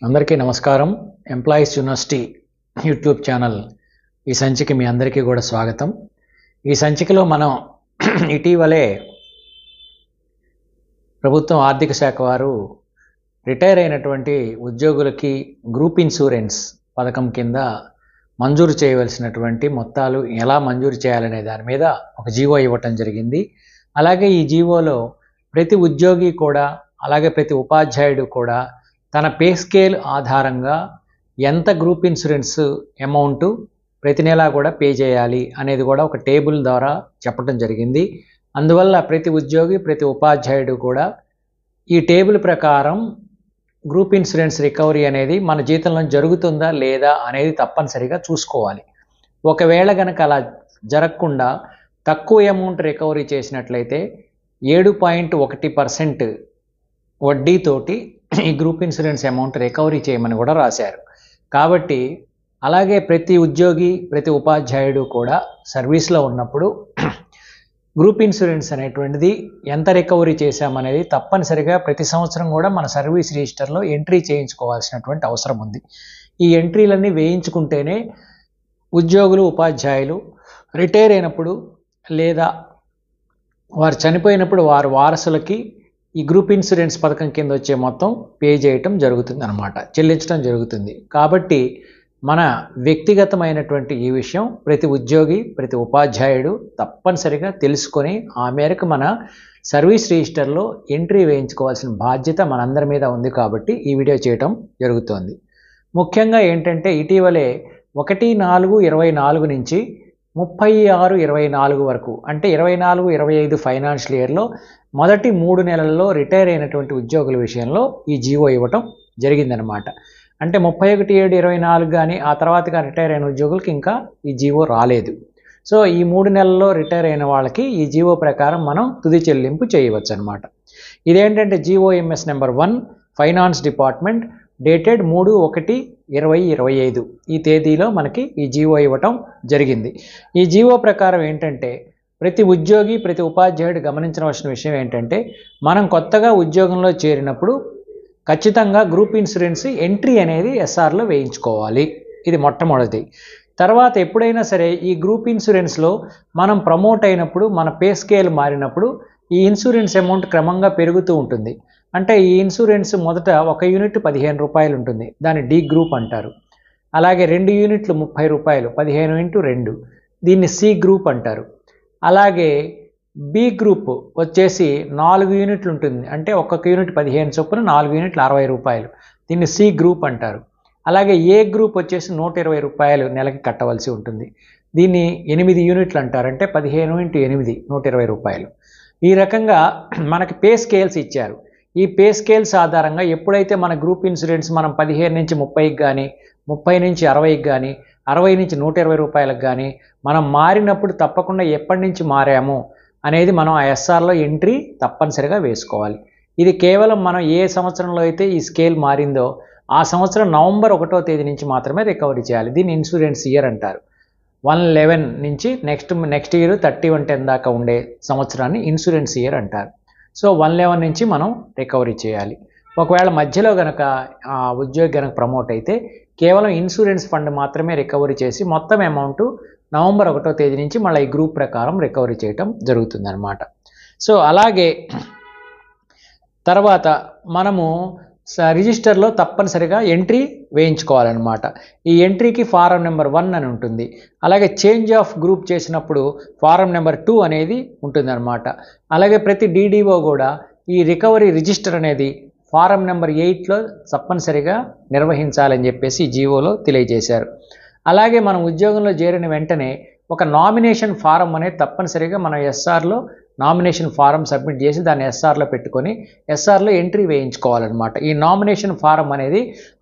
అందరికీ నమస్కారం. Employees university YouTube channel ఈ సంచికి మీ అందరికీ కూడా స్వాగతం. ఈ సంచికలో మనం ఇటీవలే ప్రభుత్వం ఆర్థిక శాఖ వారు రిటైర్ అయినటువంటి ఉద్యోగులకి గ్రూప్ ఇన్సూరెన్స్ పథకం కింద మంజూరు చేయవలసినటువంటి మొత్తాలు ఎలా మంజూరు చేయాలనే దాని మీద ఒక జీవో ఇవ్వటం జరిగింది. అలాగే ఈ జీవోలో ప్రతి ఉద్యోగి కూడా అలాగే ప్రతి ఉపాధ్యాయుడు కూడా తన పే స్కేల్ ఆధారంగా ఎంత గ్రూప్ ఇన్సూరెన్స్ అమౌంట్ ప్రతి నెల కూడా పే చేయాలి అనేది కూడా ఒక టేబుల్ ద్వారా చెప్పడం జరిగింది. అందువల్ల ప్రతి ఉద్యోగి ప్రతి ఉపాధ్యాయుడు కూడా ఈ టేబుల్ ప్రకారం గ్రూప్ ఇన్సూరెన్స్ రికవరీ అనేది మన జీతంలో జరుగుతుందా లేదా అనేది తప్పనిసరిగా చూసుకోవాలి. ఒకవేళ కనుక అలా జరగకుండా తక్కువ అమౌంట్ రికవరీ చేసినట్లయితే 7.1% వడ్డీతోటి ఈ గ్రూప్ ఇన్సూరెన్స్ అమౌంట్ రికవరీ చేయమని కూడా రాశారు. కాబట్టి అలాగే ప్రతి ఉద్యోగి ప్రతి ఉపాధ్యాయుడు కూడా సర్వీస్లో ఉన్నప్పుడు గ్రూప్ ఇన్సూరెన్స్ అనేటువంటిది ఎంత రికవరీ చేశామనేది తప్పనిసరిగా ప్రతి సంవత్సరం కూడా మన సర్వీస్ రిజిస్టర్లో ఎంట్రీ చేయించుకోవాల్సినటువంటి అవసరం ఉంది. ఈ ఎంట్రీలన్నీ వేయించుకుంటేనే ఉద్యోగులు ఉపాధ్యాయులు రిటైర్ అయినప్పుడు లేదా వారు చనిపోయినప్పుడు వారి వారసులకి ఈ గ్రూప్ ఇన్సూరెన్స్ పథకం కింద వచ్చే మొత్తం పే చేయటం జరుగుతుంది అన్నమాట, చెల్లించడం జరుగుతుంది. కాబట్టి మన వ్యక్తిగతమైనటువంటి ఈ విషయం ప్రతి ఉద్యోగి ప్రతి ఉపాధ్యాయుడు తప్పనిసరిగా తెలుసుకొని ఆ మేరకు మన సర్వీస్ రిజిస్టర్లో ఎంట్రీ వేయించుకోవాల్సిన బాధ్యత మనందరి మీద ఉంది. కాబట్టి ఈ వీడియో చేయటం జరుగుతోంది. ముఖ్యంగా ఏంటంటే ఇటీవలే 1/4/24 నుంచి 36/24 వరకు అంటే 24-25 ఫైనాన్షియల్ ఇయర్లో మొదటి 3 నెలల్లో రిటైర్ అయినటువంటి ఉద్యోగుల విషయంలో ఈ జీవో ఇవ్వటం జరిగిందనమాట. అంటే 31/7/24 కానీ ఆ తర్వాత కానీ రిటైర్ అయిన ఉద్యోగులకి ఇంకా ఈ జీవో రాలేదు. సో ఈ 3 నెలల్లో రిటైర్ అయిన వాళ్ళకి ఈ జీవో ప్రకారం మనం తుది చెల్లింపు చేయవచ్చు అనమాట. ఇదేంటంటే GOMs number 1 finance department dated 3/1/2025 ఈ తేదీలో మనకి ఈ జీవో ఇవ్వటం జరిగింది. ఈ జీవో ప్రకారం ఏంటంటే ప్రతి ఉద్యోగి ప్రతి ఉపాధ్యాయుడు గమనించవలసిన విషయం ఏంటంటే మనం కొత్తగా ఉద్యోగంలో చేరినప్పుడు ఖచ్చితంగా గ్రూప్ ఇన్సూరెన్స్ ఎంట్రీ అనేది ఎస్ఆర్లో వేయించుకోవాలి. ఇది మొట్టమొదటి. తర్వాత ఎప్పుడైనా సరే ఈ గ్రూప్ ఇన్సూరెన్స్లో మనం ప్రమోట్ అయినప్పుడు మన పే స్కేల్ మారినప్పుడు ఈ ఇన్సూరెన్స్ అమౌంట్ క్రమంగా పెరుగుతూ ఉంటుంది. అంటే ఈ ఇన్సూరెన్స్ మొదట 1 యూనిట్ 15 రూపాయలు ఉంటుంది, దాన్ని డి గ్రూప్ అంటారు. అలాగే 2 యూనిట్లు 30 రూపాయలు 15x2 దీన్ని సి గ్రూప్ అంటారు. అలాగే బి గ్రూప్ వచ్చేసి 4 యూనిట్లు ఉంటుంది, అంటే ఒక్కొక్క యూనిట్ 15 చొప్పున 4 యూనిట్లు 60 రూపాయలు, దీన్ని సి గ్రూప్ అంటారు. అలాగే ఏ గ్రూప్ వచ్చేసి 120 రూపాయలు నెలకి కట్టవలసి ఉంటుంది, దీన్ని 8 యూనిట్లు అంటారు, అంటే 15x8 120 రూపాయలు. ఈ రకంగా మనకి పే స్కేల్స్ ఇచ్చారు. ఈ పే స్కేల్స్ ఆధారంగా ఎప్పుడైతే మన గ్రూప్ ఇన్సూరెన్స్ మనం 15 నుంచి 30కి కానీ 30 నుంచి 60కి కానీ 60 నుంచి 120 రూపాయలకు కానీ మనం మారినప్పుడు తప్పకుండా ఎప్పటి నుంచి మారాము అనేది మనం ఆ ఎస్ఆర్లో ఎంట్రీ తప్పనిసరిగా వేసుకోవాలి. ఇది కేవలం మనం ఏ సంవత్సరంలో అయితే ఈ స్కేల్ మారిందో ఆ సంవత్సరం నవంబర్ 1వ తేదీ నుంచి మాత్రమే రికవరీ చేయాలి. దీన్ని ఇన్సూరెన్స్ ఇయర్ అంటారు. 1/11 నుంచి నెక్స్ట్ ఇయర్ 31/10 దాకా ఉండే సంవత్సరాన్ని ఇన్సూరెన్స్ ఇయర్ అంటారు. సో 1/11 నుంచి మనం రికవరీ చేయాలి. ఒకవేళ మధ్యలో కనుక ఉద్యోగి కనుక ప్రమోట్ అయితే కేవలం ఇన్సూరెన్స్ ఫండ్ మాత్రమే రికవరీ చేసి మొత్తం అమౌంట్ నవంబర్ 1వ తేదీ నుంచి మళ్ళీ ఈ గ్రూప్ ప్రకారం రికవరీ చేయటం జరుగుతుంది అనమాట. సో అలాగే తర్వాత మనము రిజిస్టర్లో తప్పనిసరిగా ఎంట్రీ వేయించుకోవాలన్నమాట. ఈ ఎంట్రీకి ఫారం నెంబర్ 1 అని ఉంటుంది. అలాగే చేంజ్ ఆఫ్ గ్రూప్ చేసినప్పుడు ఫారం నెంబర్ 2 అనేది ఉంటుందన్నమాట. అలాగే ప్రతి డీడీఓ కూడా ఈ రికవరీ రిజిస్టర్ అనేది ఫారం నెంబర్ 8లో తప్పనిసరిగా నిర్వహించాలని చెప్పేసి జీవోలో తెలియజేశారు. అలాగే మనం ఉద్యోగంలో చేరిన వెంటనే ఒక నామినేషన్ ఫారం అనేది తప్పనిసరిగా మనం ఎస్ఆర్లో నామినేషన్ ఫారం సబ్మిట్ చేసి దాన్ని ఎస్ఆర్లో పెట్టుకొని ఎస్ఆర్లో ఎంట్రీ వేయించుకోవాలన్నమాట. ఈ నామినేషన్ ఫారం అనేది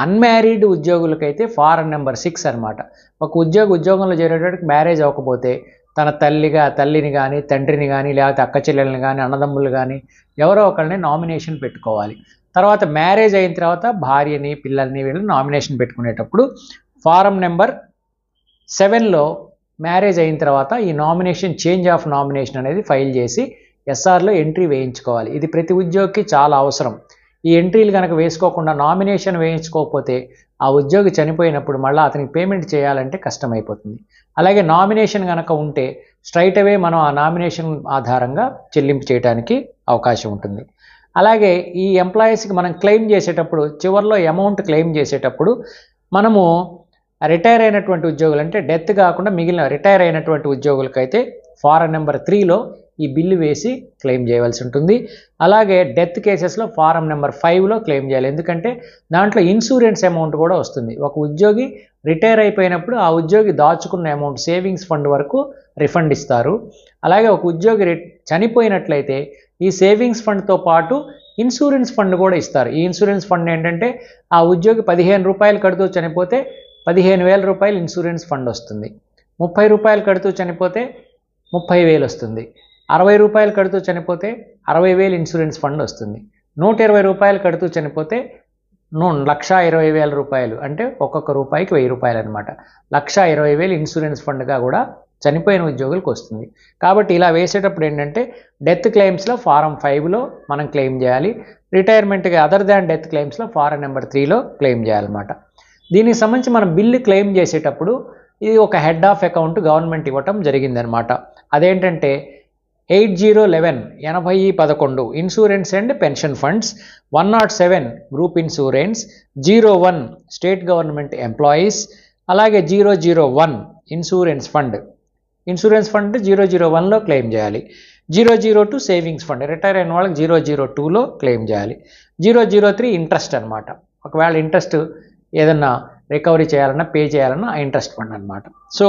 అన్మ్యారీడ్ ఉద్యోగులకైతే ఫారం నెంబర్ 6 అనమాట. ఒక ఉద్యోగంలో చేరేటప్పటికి మ్యారేజ్ అవ్వకపోతే తన తల్లిని కానీ తండ్రిని కానీ లేకపోతే అక్క చెల్లెల్ని కానీ అన్నదమ్ములు కానీ ఎవరో ఒకరిని నామినేషన్ పెట్టుకోవాలి. తర్వాత మ్యారేజ్ అయిన తర్వాత భార్యని పిల్లల్ని వీళ్ళని నామినేషన్ పెట్టుకునేటప్పుడు ఫారం నెంబర్ 7లో మ్యారేజ్ అయిన తర్వాత ఈ నామినేషన్ చేంజ్ ఆఫ్ నామినేషన్ అనేది ఫైల్ చేసి ఎస్ఆర్లో ఎంట్రీ వేయించుకోవాలి. ఇది ప్రతి ఉద్యోగికి చాలా అవసరం. ఈ ఎంట్రీలు కనుక వేసుకోకుండా నామినేషన్ వేయించుకోకపోతే ఆ ఉద్యోగి చనిపోయినప్పుడు మళ్ళీ అతనికి పేమెంట్ చేయాలంటే కష్టమైపోతుంది. అలాగే నామినేషన్ కనుక ఉంటే స్ట్రైట్ అవే మనం ఆ నామినేషన్ ఆధారంగా చెల్లింపు చేయడానికి అవకాశం ఉంటుంది. అలాగే ఈ ఎంప్లాయీస్కి మనం క్లెయిమ్ చేసేటప్పుడు చివరిలో అమౌంట్ క్లెయిమ్ చేసేటప్పుడు మనము రిటైర్ అయినటువంటి ఉద్యోగులు అంటే డెత్ కాకుండా మిగిలిన రిటైర్ అయినటువంటి ఉద్యోగులకైతే ఫారం నెంబర్ 3లో ఈ బిల్లు వేసి క్లెయిమ్ చేయవలసి ఉంటుంది. అలాగే డెత్ కేసెస్లో ఫారం నెంబర్ 5లో క్లెయిమ్ చేయాలి. ఎందుకంటే దాంట్లో ఇన్సూరెన్స్ అమౌంట్ కూడా వస్తుంది. ఒక ఉద్యోగి రిటైర్ అయిపోయినప్పుడు ఆ ఉద్యోగి దాచుకున్న అమౌంట్ సేవింగ్స్ ఫండ్ వరకు రిఫండ్ ఇస్తారు. అలాగే ఒక ఉద్యోగి చనిపోయినట్లయితే ఈ సేవింగ్స్ ఫండ్తో పాటు ఇన్సూరెన్స్ ఫండ్ కూడా ఇస్తారు. ఈ ఇన్సూరెన్స్ ఫండ్ ఏంటంటే ఆ ఉద్యోగి 15 రూపాయలు కడుతూ చనిపోతే 15,000 రూపాయలు ఇన్సూరెన్స్ ఫండ్ వస్తుంది. 30 రూపాయలు కడుతూ చనిపోతే 30,000 వస్తుంది. 60 రూపాయలు కడుతూ చనిపోతే 60,000 ఇన్సూరెన్స్ ఫండ్ వస్తుంది. 120 రూపాయలు కడుతూ చనిపోతే 1,20,000 రూపాయలు అంటే ఒక్కొక్క రూపాయికి 1,000 రూపాయలు అనమాట. 1,20,000 ఇన్సూరెన్స్ ఫండ్గా కూడా చనిపోయిన ఉద్యోగులకు వస్తుంది. కాబట్టి ఇలా వేసేటప్పుడు ఏంటంటే డెత్ క్లెయిమ్స్లో ఫారం 5లో మనం క్లెయిమ్ చేయాలి. రిటైర్మెంట్గా అదర్ దాన్ డెత్ క్లెయిమ్స్లో ఫారం నెంబర్ 3లో క్లెయిమ్ చేయాలన్నమాట. దీనికి సంబంధించి మనం బిల్లు క్లెయిమ్ చేసేటప్పుడు ఇది ఒక హెడ్ ఆఫ్ అకౌంట్ గవర్నమెంట్ ఇవ్వటం జరిగిందనమాట. అదేంటంటే 8011 insurance and pension funds, 107 group insurance, 01 state government employees, అలాగే 001 ఇన్సూరెన్స్ ఫండ్ 001లో క్లెయిమ్ చేయాలి. 002 సేవింగ్స్ ఫండ్ రిటైర్ అయిన వాళ్ళకి 002లో క్లెయిమ్ చేయాలి. 003 ఇంట్రెస్ట్ అనమాట. ఒకవేళ ఇంట్రెస్ట్ ఏదన్నా రికవరీ చేయాలన్నా పే చేయాలన్నా ఆ ఇంట్రెస్ట్ ఫండ్ అనమాట. సో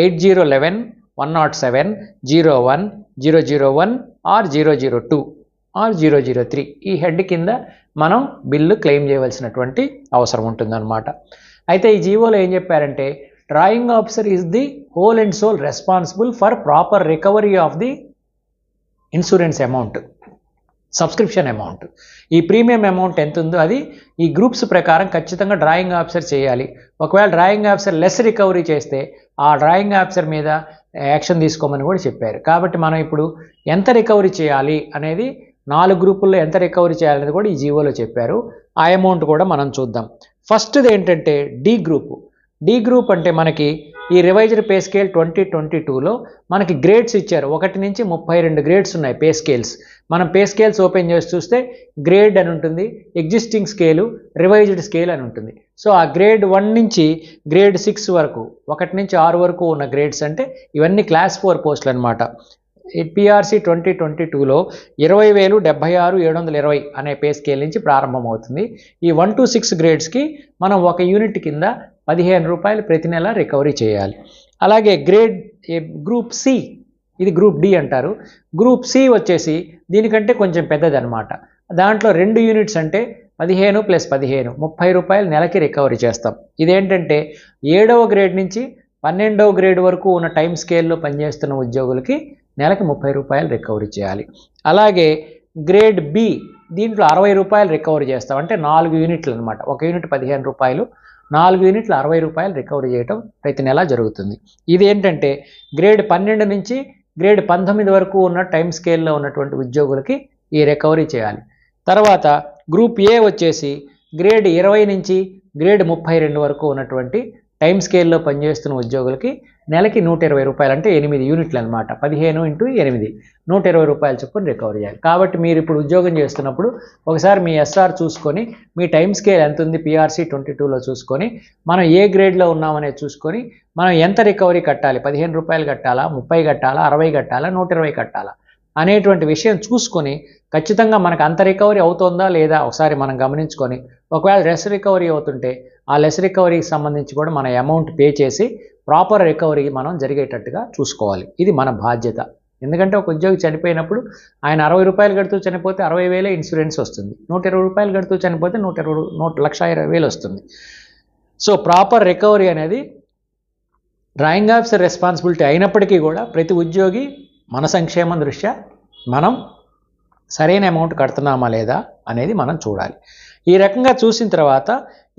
8011, 107, 01, 001 ఆర్ 002 ఆర్ 003 ఈ హెడ్ కింద మనం బిల్లు క్లెయిమ్ చేయవలసినటువంటి అవసరం ఉంటుందన్నమాట. అయితే ఈ జీవోలో ఏం చెప్పారంటే drawing officer is the whole and sole responsible for proper recovery of the insurance amount, subscription amount. ఈ ప్రీమియం అమౌంట్ ఎంత ఉందో అది ఈ గ్రూప్స్ ప్రకారం ఖచ్చితంగా డ్రాయింగ్ ఆఫీసర్ చేయాలి. ఒకవేళ డ్రాయింగ్ ఆఫీసర్ లెస్ రికవరీ చేస్తే ఆ డ్రాయింగ్ ఆఫీసర్ మీద యాక్షన్ తీసుకోమని కూడా చెప్పారు. కాబట్టి మనం ఇప్పుడు ఎంత రికవరీ చేయాలి అనేది 4 గ్రూపుల్లో ఎంత రికవరీ చేయాలనేది కూడా ఈ జీవోలో చెప్పారు. ఆ అమౌంట్ కూడా మనం చూద్దాం. ఫస్ట్ది ఏంటంటే డి గ్రూప్. డి గ్రూప్ అంటే మనకి ఈ రివైజ్డ్ పే స్కేల్ 2022లో మనకి గ్రేడ్స్ ఇచ్చారు. 1 నుంచి 32 గ్రేడ్స్ ఉన్నాయి పే స్కేల్స్. మనం పే స్కేల్స్ ఓపెన్ చేసి చూస్తే గ్రేడ్ అని ఉంటుంది, ఎగ్జిస్టింగ్ స్కేలు, రివైజ్డ్ స్కేల్ అని ఉంటుంది. సో ఆ గ్రేడ్ 1 నుంచి గ్రేడ్ 6 వరకు 1 నుంచి 6 వరకు ఉన్న గ్రేడ్స్ అంటే ఇవన్నీ క్లాస్ 4 పోస్టులు అనమాట. పిఆర్సీ 2022లో 20,076,720 అనే పే స్కేల్ నుంచి ప్రారంభమవుతుంది. ఈ 1 to 6 గ్రేడ్స్కి మనం 1 యూనిట్ కింద 15 రూపాయలు ప్రతి నెల రికవరీ చేయాలి. అలాగే గ్రూప్ సి, ఇది గ్రూప్ డి అంటారు. గ్రూప్ సి వచ్చేసి దీనికంటే కొంచెం పెద్దదనమాట. దాంట్లో 2 యూనిట్స్ అంటే 15 + 15 30 రూపాయలు నెలకి రికవరీ చేస్తాం. ఇదేంటంటే 7వ గ్రేడ్ నుంచి 12వ గ్రేడ్ వరకు ఉన్న టైం స్కేల్లో పనిచేస్తున్న ఉద్యోగులకి నెలకి 30 రూపాయలు రికవరీ చేయాలి. అలాగే గ్రేడ్ బి దీంట్లో 60 రూపాయలు రికవరీ చేస్తాం. అంటే 4 యూనిట్లు అనమాట. 1 యూనిట్ 15 రూపాయలు, 4 యూనిట్లు 60 రూపాయలు రికవరీ చేయటం ప్రతి నెల జరుగుతుంది. ఇది ఏంటంటే గ్రేడ్ 12 నుంచి గ్రేడ్ 19 వరకు ఉన్న టైం స్కేల్లో ఉన్నటువంటి ఉద్యోగులకి ఈ రికవరీ చేయాలి. తర్వాత గ్రూప్ ఏ వచ్చేసి గ్రేడ్ 20 నుంచి గ్రేడ్ 32 వరకు ఉన్నటువంటి టైం స్కేల్లో పనిచేస్తున్న ఉద్యోగులకి నెలకి 120 రూపాయలు అంటే 8 యూనిట్లు అనమాట. 15 × 8 120 రూపాయలు చొప్పున రికవరీ చేయాలి. కాబట్టి మీరు ఇప్పుడు ఉద్యోగం చేస్తున్నప్పుడు ఒకసారి మీ ఎస్ఆర్ చూసుకొని మీ టైం స్కేల్ ఎంత ఉంది పిఆర్సీ 22లో చూసుకొని మనం ఏ గ్రేడ్లో ఉన్నామనేది చూసుకొని మనం ఎంత రికవరీ కట్టాలి, 15 రూపాయలు కట్టాలా, 30 కట్టాలా, 60 కట్టాలా, 120 కట్టాలా అనేటువంటి విషయం చూసుకొని ఖచ్చితంగా మనకు అంత రికవరీ అవుతుందా లేదా ఒకసారి మనం గమనించుకొని ఒకవేళ లెస్ రికవరీ అవుతుంటే ఆ లెస్ రికవరీకి సంబంధించి కూడా మన అమౌంట్ పే చేసి ప్రాపర్ రికవరీ మనం జరిగేటట్టుగా చూసుకోవాలి. ఇది మన బాధ్యత. ఎందుకంటే ఒక ఉద్యోగి చనిపోయినప్పుడు ఆయన 60 రూపాయలు కడుతూ చనిపోతే 60,000 ఇన్సూరెన్స్ వస్తుంది. 120 రూపాయలు కడుతూ చనిపోతే 1,20,000 వస్తుంది. సో ప్రాపర్ రికవరీ అనేది డ్రాయింగ్ ఆఫీసర్ రెస్పాన్సిబిలిటీ అయినప్పటికీ కూడా ప్రతి ఉద్యోగి మన సంక్షేమం దృష్ట్యా మనం సరైన అమౌంట్ కడుతున్నామా లేదా అనేది మనం చూడాలి. ఈ రకంగా చూసిన తర్వాత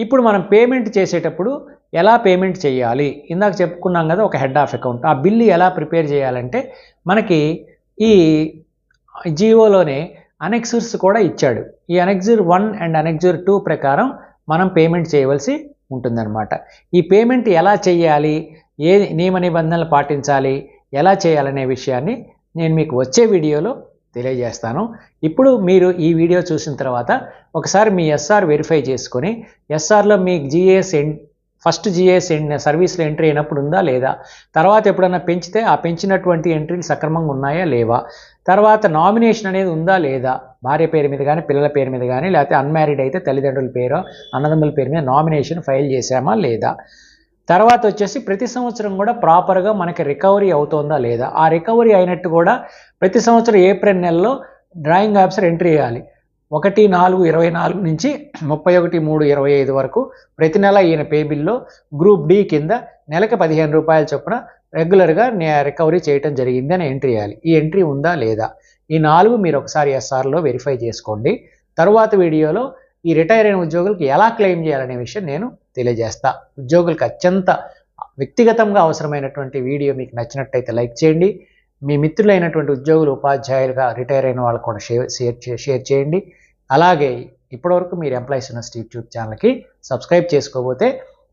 ఇప్పుడు మనం పేమెంట్ చేసేటప్పుడు ఎలా పేమెంట్ చేయాలి, ఇందాక చెప్పుకున్నాం కదా ఒక హెడ్ ఆఫ్ అకౌంట్, ఆ బిల్లు ఎలా ప్రిపేర్ చేయాలంటే మనకి ఈ జియోలోనే అనెక్సర్స్ కూడా ఇచ్చాడు. ఈ అనెక్సర్ 1 అండ్ అనెక్సర్ 2 ప్రకారం మనం పేమెంట్ చేయవలసి ఉంటుందన్నమాట. ఈ పేమెంట్ ఎలా చేయాలి, ఏ నియమ నిబంధనలు పాటించాలి, ఎలా చేయాలనే విషయాన్ని నేను మీకు వచ్చే వీడియోలో తెలియజేస్తాను. ఇప్పుడు మీరు ఈ వీడియో చూసిన తర్వాత ఒకసారి మీ ఎస్ఆర్ వెరిఫై చేసుకొని ఎస్ఆర్లో మీ జిఎస్ ఫస్ట్ జిఎస్ సర్వీస్లో ఎంట్రీ అయినప్పుడు ఉందా లేదా, తర్వాత ఎప్పుడన్నా పెంచితే ఆ పెంచినటువంటి ఎంట్రీలు సక్రమంగా ఉన్నాయా లేవా, తర్వాత నామినేషన్ అనేది ఉందా లేదా, భార్య పేరు మీద కానీ పిల్లల పేరు మీద కానీ, లేకపోతే అన్మ్యారీడ్ అయితే తల్లిదండ్రుల పేరు అన్నదమ్ముల పేరు మీద నామినేషన్ ఫైల్ చేశామా లేదా, తర్వాత వచ్చేసి ప్రతి సంవత్సరం కూడా ప్రాపర్గా మనకి రికవరీ అవుతుందా లేదా, ఆ రికవరీ అయినట్టు కూడా ప్రతి సంవత్సరం ఏప్రిల్ నెలలో డ్రాయింగ్ ఆఫీసర్ ఎంట్రీ చేయాలి. 1/4/24 నుంచి 31/3/25 వరకు ప్రతి నెల ఈయన పే బిల్లో గ్రూప్ డి కింద నెలకు 15 రూపాయల చొప్పున రెగ్యులర్గా రికవరీ చేయటం జరిగింది అని ఎంట్రీ చేయాలి. ఈ ఎంట్రీ ఉందా లేదా, ఈ 4 మీరు ఒకసారి ఎస్ఆర్లో వెరిఫై చేసుకోండి. తరువాత వీడియోలో ఈ రిటైర్ అయిన ఉద్యోగులకు ఎలా క్లెయిమ్ చేయాలనే విషయం నేను తెలియజేస్తా. ఉద్యోగులకు అత్యంత వ్యక్తిగతంగా అవసరమైనటువంటి వీడియో మీకు నచ్చినట్టయితే లైక్ చేయండి. మీ మిత్రులైనటువంటి ఉద్యోగులు ఉపాధ్యాయులుగా రిటైర్ అయిన వాళ్ళకు కూడా షేర్ చేయండి. అలాగే ఇప్పటివరకు మీరు ఎంప్లాయీస్ యూనివర్సిటీ యూట్యూబ్ ఛానల్కి సబ్స్క్రైబ్ చేసుకోకపోతే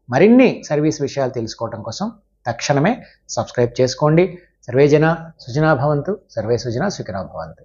మరిన్ని సర్వీస్ విషయాలు తెలుసుకోవడం కోసం తక్షణమే సబ్స్క్రైబ్ చేసుకోండి. సర్వే జన సుజనా భవంతు, సర్వే సుజనా సుఖినో భవంతు.